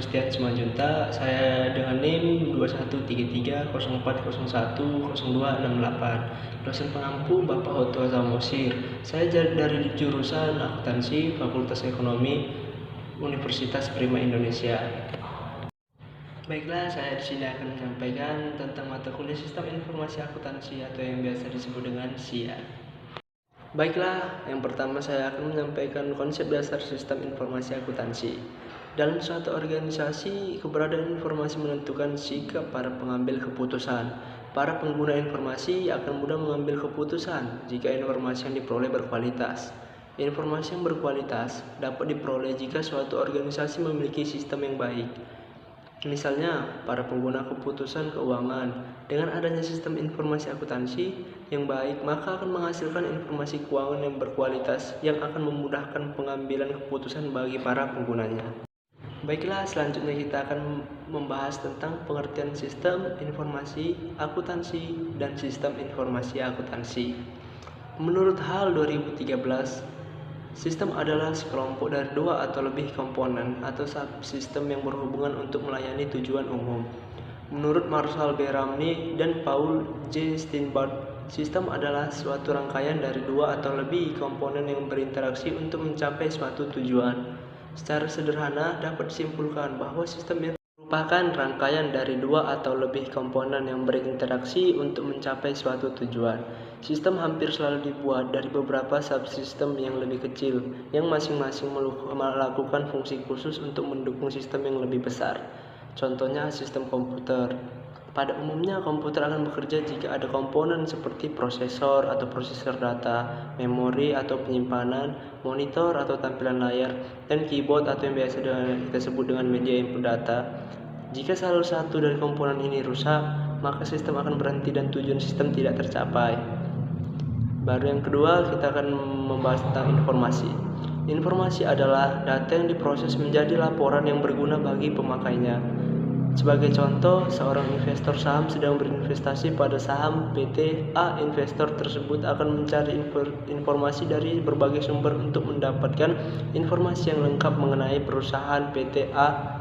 Sekian Simanjunta. Saya dengan NIM 213304010268. Dosen pengampu Bapak Hoto Zamosir. Saya dari jurusan Akuntansi Fakultas Ekonomi Universitas Prima Indonesia. Baiklah, saya di sini akan menyampaikan tentang mata kuliah Sistem Informasi Akuntansi atau yang biasa disebut dengan SIA. Baiklah, yang pertama saya akan menyampaikan konsep dasar sistem informasi akuntansi. Dalam suatu organisasi, keberadaan informasi menentukan sikap para pengambil keputusan. Para pengguna informasi akan mudah mengambil keputusan jika informasi yang diperoleh berkualitas. Informasi yang berkualitas dapat diperoleh jika suatu organisasi memiliki sistem yang baik. Misalnya, para pengguna keputusan keuangan dengan adanya sistem informasi akuntansi yang baik, maka akan menghasilkan informasi keuangan yang berkualitas yang akan memudahkan pengambilan keputusan bagi para penggunanya. Baiklah, selanjutnya kita akan membahas tentang pengertian sistem informasi akuntansi dan sistem informasi akuntansi. Menurut HAL 2013, sistem adalah sekelompok dari dua atau lebih komponen atau subsistem yang berhubungan untuk melayani tujuan umum. Menurut Marshall B. Ramney dan Paul J. Steinbart, sistem adalah suatu rangkaian dari dua atau lebih komponen yang berinteraksi untuk mencapai suatu tujuan. Secara sederhana dapat disimpulkan bahwa sistem merupakan rangkaian dari dua atau lebih komponen yang berinteraksi untuk mencapai suatu tujuan. Sistem hampir selalu dibuat dari beberapa subsistem yang lebih kecil, yang masing-masing melakukan fungsi khusus untuk mendukung sistem yang lebih besar. Contohnya sistem komputer. Pada umumnya komputer akan bekerja jika ada komponen seperti prosesor atau prosesor data, memori atau penyimpanan, monitor atau tampilan layar, dan keyboard atau yang biasa kita sebut dengan media input data. Jika salah satu dari komponen ini rusak, maka sistem akan berhenti dan tujuan sistem tidak tercapai. Baru yang kedua, kita akan membahas tentang informasi. Informasi adalah data yang diproses menjadi laporan yang berguna bagi pemakainya. Sebagai contoh, seorang investor saham sedang berinvestasi pada saham PT A. Investor tersebut akan mencari informasi dari berbagai sumber untuk mendapatkan informasi yang lengkap mengenai perusahaan PT A.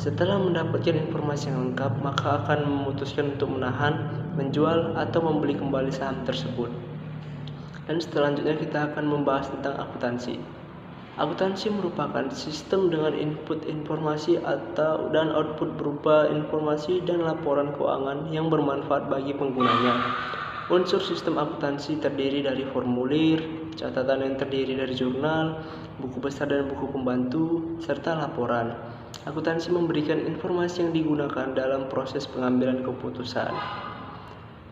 Setelah mendapatkan informasi yang lengkap, maka akan memutuskan untuk menahan, menjual, atau membeli kembali saham tersebut. Dan selanjutnya kita akan membahas tentang akuntansi. Akuntansi merupakan sistem dengan input informasi dan output berupa informasi dan laporan keuangan yang bermanfaat bagi penggunanya. Unsur sistem akuntansi terdiri dari formulir, catatan yang terdiri dari jurnal, buku besar dan buku pembantu, serta laporan. Akuntansi memberikan informasi yang digunakan dalam proses pengambilan keputusan.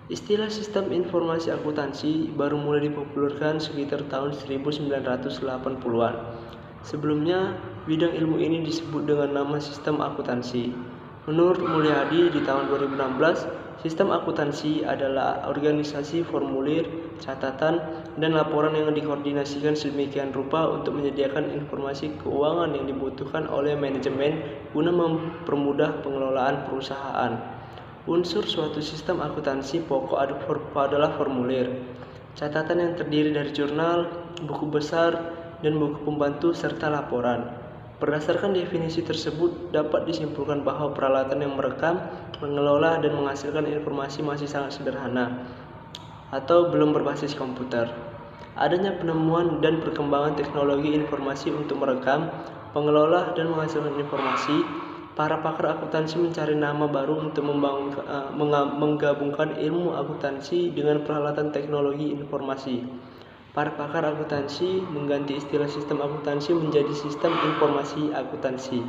Istilah sistem informasi akuntansi baru mulai dipopulerkan sekitar tahun 1980-an. Sebelumnya, bidang ilmu ini disebut dengan nama sistem akuntansi. Menurut Mulyadi di tahun 2016, sistem akuntansi adalah organisasi formulir, catatan, dan laporan yang dikoordinasikan sedemikian rupa untuk menyediakan informasi keuangan yang dibutuhkan oleh manajemen guna mempermudah pengelolaan perusahaan. Unsur suatu sistem akuntansi pokok adalah formulir, catatan yang terdiri dari jurnal, buku besar, dan buku pembantu serta laporan. Berdasarkan definisi tersebut, dapat disimpulkan bahwa peralatan yang merekam, mengelola, dan menghasilkan informasi masih sangat sederhana atau belum berbasis komputer. Adanya penemuan dan perkembangan teknologi informasi untuk merekam, mengelola, dan menghasilkan informasi, para pakar akuntansi mencari nama baru untuk menggabungkan ilmu akuntansi dengan peralatan teknologi informasi. Para pakar akuntansi mengganti istilah sistem akuntansi menjadi sistem informasi akuntansi.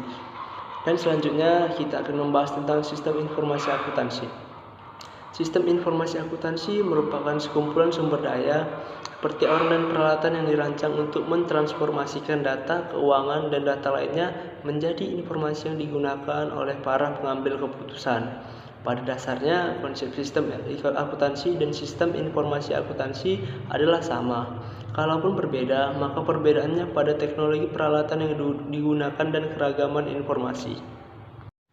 Dan selanjutnya kita akan membahas tentang sistem informasi akuntansi. Sistem informasi akuntansi merupakan sekumpulan sumber daya seperti orang dan peralatan yang dirancang untuk mentransformasikan data keuangan dan data lainnya menjadi informasi yang digunakan oleh para pengambil keputusan. Pada dasarnya, konsep sistem akuntansi dan sistem informasi akuntansi adalah sama. Kalaupun berbeda, maka perbedaannya pada teknologi peralatan yang digunakan dan keragaman informasi.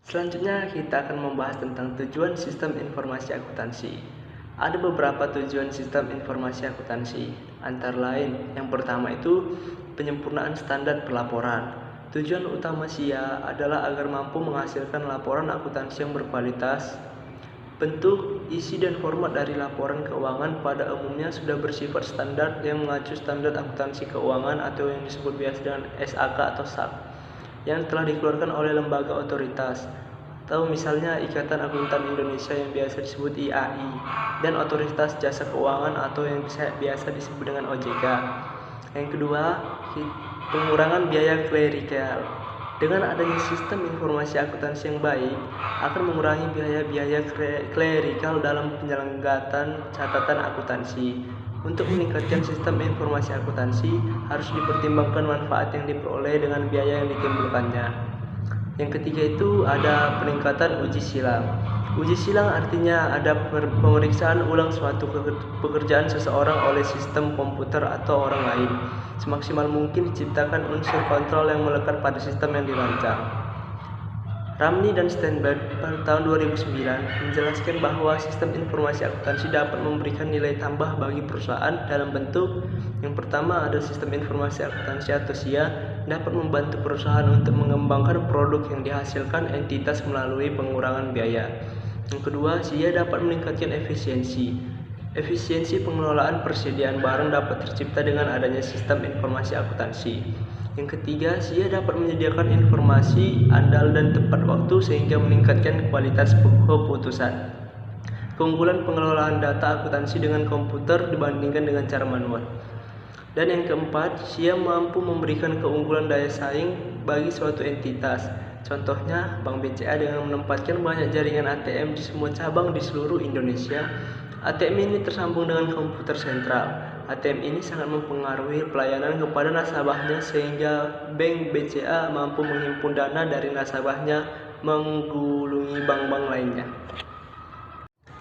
Selanjutnya kita akan membahas tentang tujuan sistem informasi akuntansi. Ada beberapa tujuan sistem informasi akuntansi, antara lain yang pertama itu penyempurnaan standar pelaporan. Tujuan utama SIA adalah agar mampu menghasilkan laporan akuntansi yang berkualitas. Bentuk, isi, dan format dari laporan keuangan pada umumnya sudah bersifat standar yang mengacu standar akuntansi keuangan atau yang disebut biasa dengan SAK atau SAK yang telah dikeluarkan oleh lembaga otoritas, atau misalnya Ikatan Akuntan Indonesia yang biasa disebut IAI, dan Otoritas Jasa Keuangan atau yang biasa disebut dengan OJK. Yang kedua, pengurangan biaya klerikal. Dengan adanya sistem informasi akuntansi yang baik, akan mengurangi biaya-biaya klerikal dalam penyelenggaraan catatan akuntansi. Untuk meningkatkan sistem informasi akuntansi, harus dipertimbangkan manfaat yang diperoleh dengan biaya yang ditimbulkannya. Yang ketiga itu ada peningkatan uji silang. Uji silang artinya ada pemeriksaan ulang suatu pekerjaan seseorang oleh sistem komputer atau orang lain. Semaksimal mungkin diciptakan unsur kontrol yang melekat pada sistem yang dirancang. Ramni dan Steinberg pada tahun 2009 menjelaskan bahwa sistem informasi akuntansi dapat memberikan nilai tambah bagi perusahaan dalam bentuk yang pertama ada sistem informasi akuntansi atau SIA dapat membantu perusahaan untuk mengembangkan produk yang dihasilkan entitas melalui pengurangan biaya. Yang kedua, SIA dapat meningkatkan efisiensi. Efisiensi pengelolaan persediaan barang dapat tercipta dengan adanya sistem informasi akuntansi. Yang ketiga, SIA dapat menyediakan informasi andal dan tepat waktu sehingga meningkatkan kualitas keputusan. Keunggulan pengelolaan data akuntansi dengan komputer dibandingkan dengan cara manual. Dan yang keempat, SIA mampu memberikan keunggulan daya saing bagi suatu entitas. Contohnya, Bank BCA dengan menempatkan banyak jaringan ATM di semua cabang di seluruh Indonesia. ATM ini tersambung dengan komputer sentral. ATM ini sangat mempengaruhi pelayanan kepada nasabahnya sehingga Bank BCA mampu menghimpun dana dari nasabahnya menggulungi bank-bank lainnya.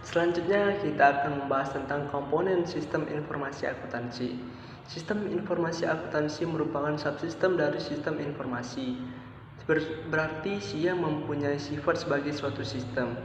Selanjutnya kita akan membahas tentang komponen sistem informasi akuntansi. Sistem informasi akuntansi merupakan subsistem dari sistem informasi. Berarti SIA mempunyai sifat sebagai suatu sistem.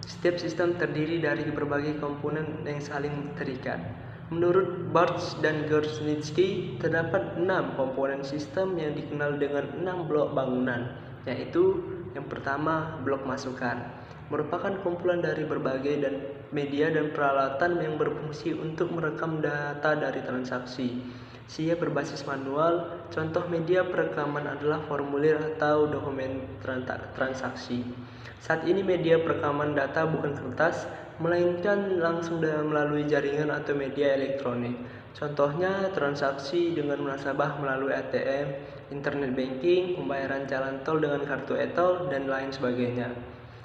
Setiap sistem terdiri dari berbagai komponen yang saling terikat. Menurut Bartsch dan Gersnitsky, terdapat 6 komponen sistem yang dikenal dengan 6 blok bangunan, yaitu yang pertama, blok masukan. Merupakan kumpulan dari berbagai media dan peralatan yang berfungsi untuk merekam data dari transaksi. SIA berbasis manual, contoh media perekaman adalah formulir atau dokumen transaksi. Saat ini media perekaman data bukan kertas, melainkan langsung melalui jaringan atau media elektronik. Contohnya transaksi dengan nasabah melalui ATM, internet banking, pembayaran jalan tol dengan kartu e-tol, dan lain sebagainya.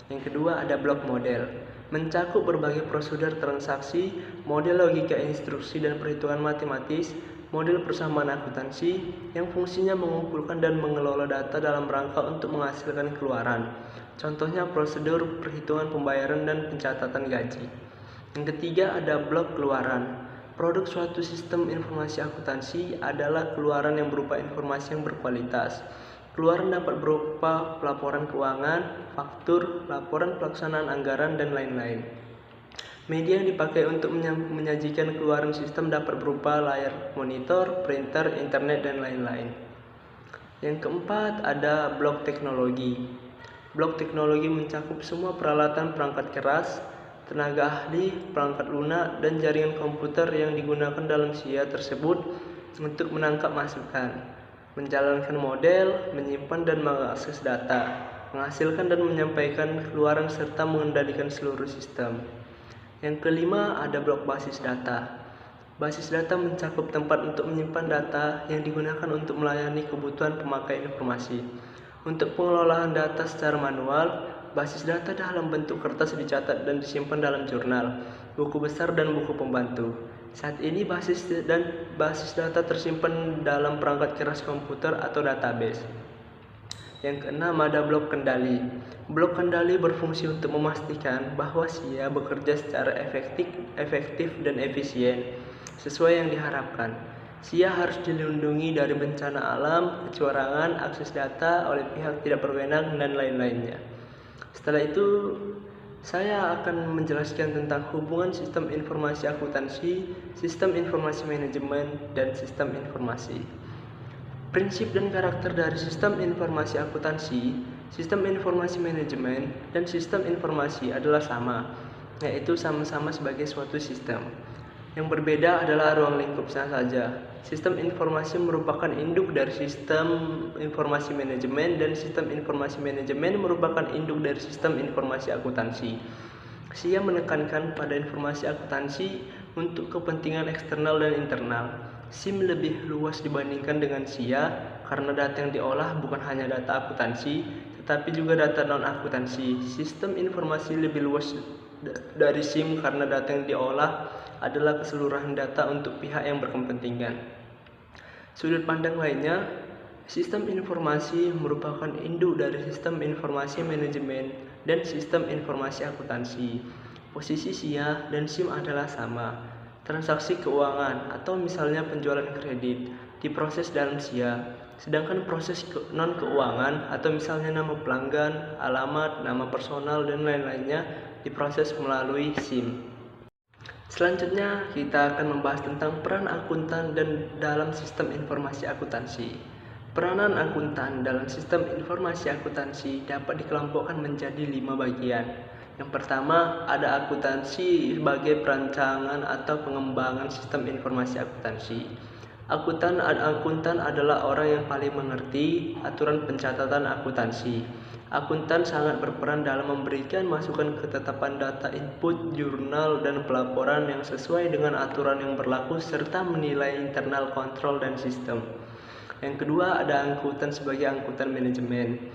Yang kedua ada blok model. Mencakup berbagai prosedur transaksi, model logika instruksi dan perhitungan matematis, model persamaan akuntansi yang fungsinya mengumpulkan dan mengelola data dalam rangka untuk menghasilkan keluaran. Contohnya prosedur perhitungan pembayaran dan pencatatan gaji. Yang ketiga ada blok keluaran. Produk suatu sistem informasi akuntansi adalah keluaran yang berupa informasi yang berkualitas. Keluaran dapat berupa laporan keuangan, faktur, laporan pelaksanaan anggaran, dan lain-lain. Media yang dipakai untuk menyajikan keluaran sistem dapat berupa layar monitor, printer, internet, dan lain-lain. Yang keempat ada blok teknologi. Blok teknologi mencakup semua peralatan perangkat keras, tenaga ahli, perangkat lunak, dan jaringan komputer yang digunakan dalam SIA tersebut untuk menangkap masukan, menjalankan model, menyimpan dan mengakses data, menghasilkan dan menyampaikan keluaran serta mengendalikan seluruh sistem. Yang kelima ada blok basis data. Basis data mencakup tempat untuk menyimpan data yang digunakan untuk melayani kebutuhan pemakai informasi. Untuk pengelolaan data secara manual, basis data dalam bentuk kertas dicatat dan disimpan dalam jurnal, buku besar, dan buku pembantu. Saat ini basis data tersimpan dalam perangkat keras komputer atau database. Yang keenam ada blok kendali. Blok kendali berfungsi untuk memastikan bahwa SIA bekerja secara efektif dan efisien sesuai yang diharapkan. SIA harus dilindungi dari bencana alam, kecurangan, akses data oleh pihak tidak berwenang, dan lain-lainnya. Setelah itu, saya akan menjelaskan tentang hubungan sistem informasi akuntansi, sistem informasi manajemen, dan sistem informasi. Prinsip dan karakter dari sistem informasi akuntansi, sistem informasi manajemen, dan sistem informasi adalah sama, yaitu sama-sama sebagai suatu sistem. Yang berbeda adalah ruang lingkupnya saja. Sistem informasi merupakan induk dari sistem informasi manajemen, dan sistem informasi manajemen merupakan induk dari sistem informasi akuntansi. SIA menekankan pada informasi akuntansi untuk kepentingan eksternal dan internal. SIM lebih luas dibandingkan dengan SIA karena data yang diolah bukan hanya data akuntansi, tetapi juga data non-akuntansi. Sistem informasi lebih luas dari SIM karena data yang diolah adalah keseluruhan data untuk pihak yang berkepentingan. Sudut pandang lainnya, sistem informasi merupakan induk dari sistem informasi manajemen dan sistem informasi akuntansi. Posisi SIA dan SIM adalah sama. Transaksi keuangan atau misalnya penjualan kredit diproses dalam SIA, sedangkan proses non-keuangan atau misalnya nama pelanggan, alamat, nama personal, dan lain-lainnya diproses melalui SIM. Selanjutnya kita akan membahas tentang peran akuntan dan dalam sistem informasi akuntansi. Peranan akuntan dalam sistem informasi akuntansi dapat dikelompokkan menjadi 5 bagian. Yang pertama, ada akuntansi sebagai perancangan atau pengembangan sistem informasi akuntansi. Akuntan adalah orang yang paling mengerti aturan pencatatan akuntansi. Akuntan sangat berperan dalam memberikan masukan ketetapan data input, jurnal, dan pelaporan yang sesuai dengan aturan yang berlaku serta menilai internal kontrol dan sistem. Yang kedua, ada akuntan sebagai akuntan manajemen.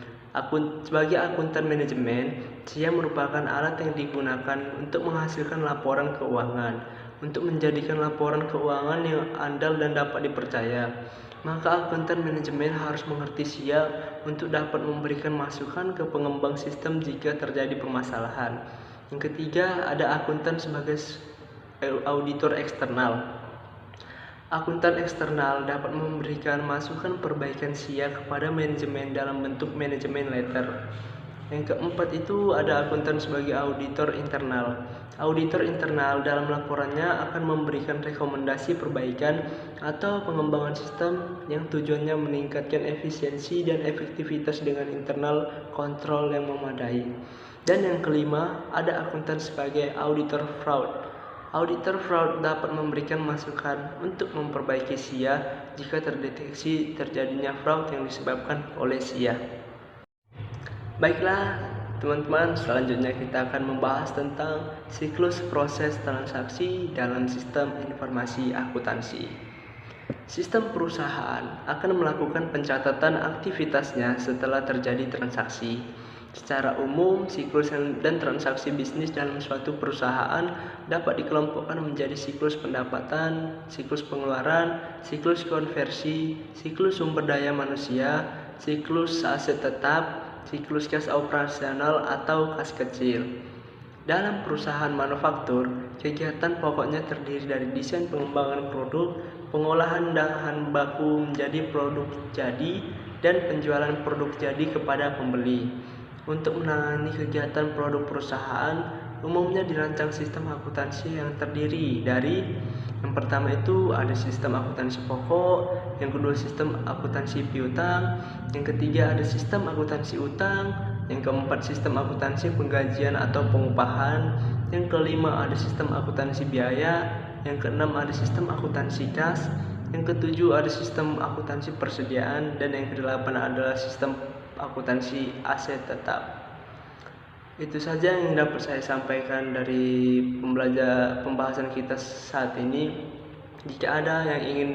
Sebagai akuntan manajemen, SIA merupakan alat yang digunakan untuk menghasilkan laporan keuangan, untuk menjadikan laporan keuangan yang andal dan dapat dipercaya. Maka akuntan manajemen harus mengerti SIA untuk dapat memberikan masukan ke pengembang sistem jika terjadi permasalahan. Yang ketiga, ada akuntan sebagai auditor eksternal. Akuntan eksternal dapat memberikan masukan perbaikan SIA kepada manajemen dalam bentuk manajemen letter. Yang keempat itu ada akuntan sebagai auditor internal. Auditor internal dalam laporannya akan memberikan rekomendasi perbaikan atau pengembangan sistem yang tujuannya meningkatkan efisiensi dan efektivitas dengan internal kontrol yang memadai. Dan yang kelima, ada akuntan sebagai auditor fraud. Auditor fraud dapat memberikan masukan untuk memperbaiki SIA jika terdeteksi terjadinya fraud yang disebabkan oleh SIA. Baiklah teman-teman, selanjutnya kita akan membahas tentang siklus proses transaksi dalam sistem informasi akuntansi. Sistem perusahaan akan melakukan pencatatan aktivitasnya setelah terjadi transaksi. Secara umum, siklus dan transaksi bisnis dalam suatu perusahaan dapat dikelompokkan menjadi siklus pendapatan, siklus pengeluaran, siklus konversi, siklus sumber daya manusia, siklus aset tetap, siklus kas operasional atau kas kecil. Dalam perusahaan manufaktur, kegiatan pokoknya terdiri dari desain pengembangan produk, pengolahan bahan baku menjadi produk jadi, dan penjualan produk jadi kepada pembeli. Untuk menangani kegiatan produk perusahaan, umumnya dirancang sistem akuntansi yang terdiri dari yang pertama itu ada sistem akuntansi pokok, yang kedua sistem akuntansi piutang, yang ketiga ada sistem akuntansi utang, yang keempat sistem akuntansi penggajian atau pengupahan, yang kelima ada sistem akuntansi biaya, yang keenam ada sistem akuntansi kas, yang ketujuh ada sistem akuntansi persediaan, dan yang kedelapan adalah sistem akuntansi aset tetap. Itu saja yang dapat saya sampaikan dari pembahasan kita saat ini. Jika ada yang ingin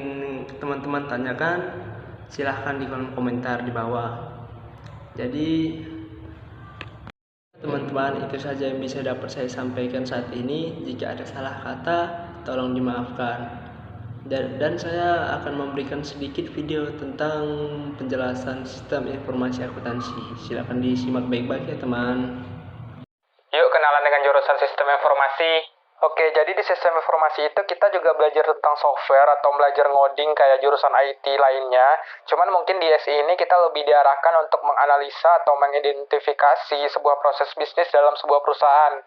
teman-teman tanyakan, silahkan di kolom komentar di bawah. Jadi teman-teman, itu saja yang bisa dapat saya sampaikan saat ini. Jika ada salah kata, tolong dimaafkan. Dan saya akan memberikan sedikit video tentang penjelasan sistem informasi akuntansi. Silakan disimak baik-baik ya teman. Yuk kenalan dengan jurusan sistem informasi. Oke, jadi di sistem informasi itu kita juga belajar tentang software atau belajar ngoding kayak jurusan IT lainnya. Cuman mungkin di SI ini kita lebih diarahkan untuk menganalisa atau mengidentifikasi sebuah proses bisnis dalam sebuah perusahaan.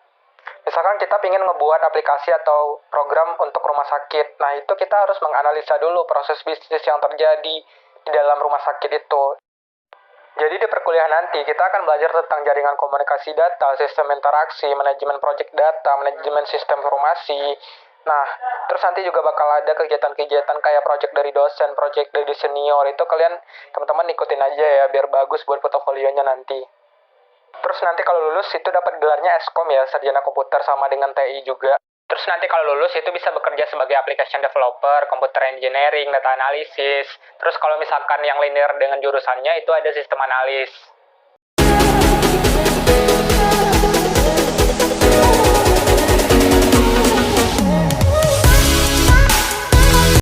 Misalkan kita ingin ngebuat aplikasi atau program untuk rumah sakit. Nah, itu kita harus menganalisa dulu proses bisnis yang terjadi di dalam rumah sakit itu. Jadi di perkuliahan nanti kita akan belajar tentang jaringan komunikasi data, sistem interaksi, manajemen project data, manajemen sistem informasi. Nah, terus nanti juga bakal ada kegiatan-kegiatan kayak project dari dosen, project dari senior. Itu kalian teman-teman ikutin aja ya biar bagus buat portofolionya nanti. Terus nanti kalau lulus itu dapat gelarnya Eskom ya, sarjana komputer sama dengan TI juga. Terus nanti kalau lulus itu bisa bekerja sebagai application developer, computer engineering, data analysis. Terus kalau misalkan yang linear dengan jurusannya itu ada sistem analis.